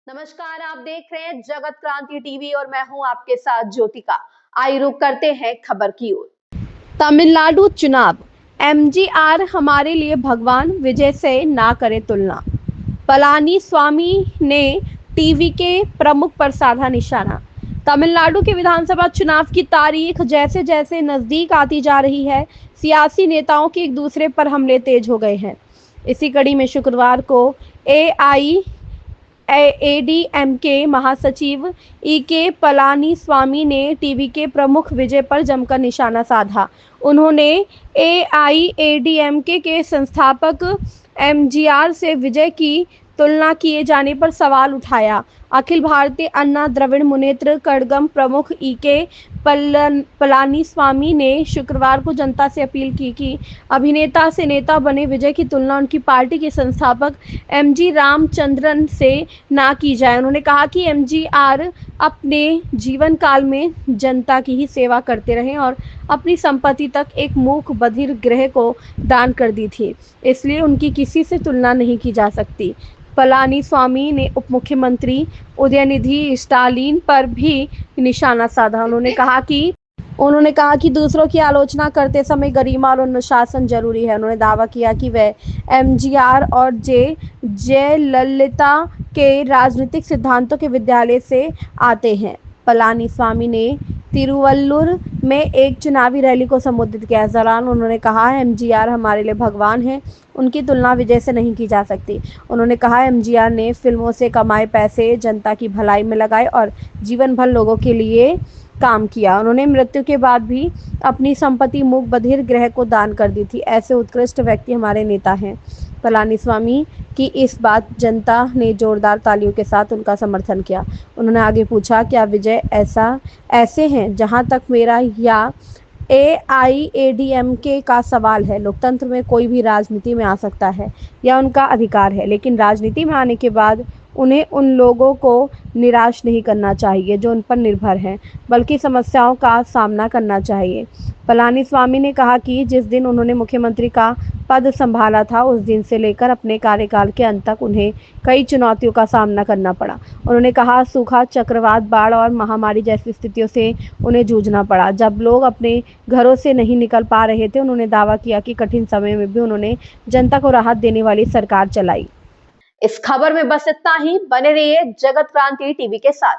नमस्कार, आप देख रहे हैं जगत क्रांति टीवी और मैं हूं आपके साथ ज्योतिका। आइए रुक करते हैं खबर की ओर। तमिलनाडु चुनाव, एमजीआर हमारे लिए भगवान, विजय से ना करे तुलना। पलानीस्वामी ने टीवी के प्रमुख पर साधा निशाना। तमिलनाडु के विधानसभा चुनाव की तारीख जैसे जैसे नजदीक आती जा रही है, सियासी नेताओं के एक दूसरे पर हमले तेज हो गए हैं। इसी कड़ी में शुक्रवार को एआईएडीएमके महासचिव ईके पलानीस्वामी ने टीवी के प्रमुख विजय पर जमकर निशाना साधा। उन्होंने एआईएडीएमके के संस्थापक एमजीआर से विजय की तुलना किए जाने पर सवाल उठाया। अखिल भारतीय अन्ना द्रविड़ मुनेत्र कड़गम प्रमुख ईके पलानीस्वामी ने शुक्रवार को जनता से अपील की कि अभिनेता से नेता बने विजय की तुलना उनकी पार्टी के संस्थापक एमजी रामचंद्रन से ना की जाए। उन्होंने कहा कि एमजीआर अपने जीवन काल में जनता की ही सेवा करते रहे और अपनी संपत्ति तक एक मूक बधिर ग्रह को दान कर दी थी, इसलिए उनकी किसी से तुलना नहीं की जा सकती। पलानीस्वामी ने उप मुख्यमंत्री उदयनिधि स्टालिन पर भी निशाना साधा। उन्होंने कहा कि दूसरों की आलोचना करते समय गरिमा और अनुशासन जरूरी है। उन्होंने दावा किया कि वे एमजीआर और जयललिता के राजनीतिक सिद्धांतों के विद्यालय से आते हैं। पलानीस्वामी ने तिरुवल्लुर में एक चुनावी रैली को संबोधित किया। इस दौरान उन्होंने कहा, एमजीआर हमारे लिए भगवान हैं, उनकी तुलना विजय से नहीं की जा सकती। उन्होंने कहा, एमजीआर ने फिल्मों से कमाए पैसे जनता की भलाई में लगाए और जीवन भर लोगों के लिए काम किया। उन्होंने मृत्यु के बाद भी अपनी संपत्ति मूक बधिर ग्रह को दान कर दी थी। ऐसे उत्कृष्ट व्यक्ति हमारे नेता हैं। पलानीस्वामी की इस बात जनता ने जोरदार तालियों के साथ उनका समर्थन किया। उन्होंने आगे पूछा, क्या विजय ऐसे हैं? जहां तक मेरा या एआईएडीएमके का सवाल है, लोकतंत्र में कोई भी राजनीति में आ सकता है, यह उनका अधिकार है, लेकिन राजनीति में आने के बाद उन्हें उन लोगों को निराश नहीं करना चाहिए जो उन पर निर्भर हैं, बल्कि समस्याओं का सामना करना चाहिए। पलानीस्वामी ने कहा कि जिस दिन उन्होंने मुख्यमंत्री का पद संभाला था, उस दिन से लेकर अपने कार्यकाल के अंत तक उन्हें कई चुनौतियों का सामना करना पड़ा। उन्होंने कहा, सूखा, चक्रवात, बाढ़ और महामारी जैसी स्थितियों से उन्हें जूझना पड़ा। जब लोग अपने घरों से नहीं निकल पा रहे थे, उन्होंने दावा किया कि कठिन समय में भी उन्होंने जनता को राहत देने वाली सरकार चलाई। इस खबर में बस इतना ही। बने रहिए जगत क्रांति टीवी के साथ।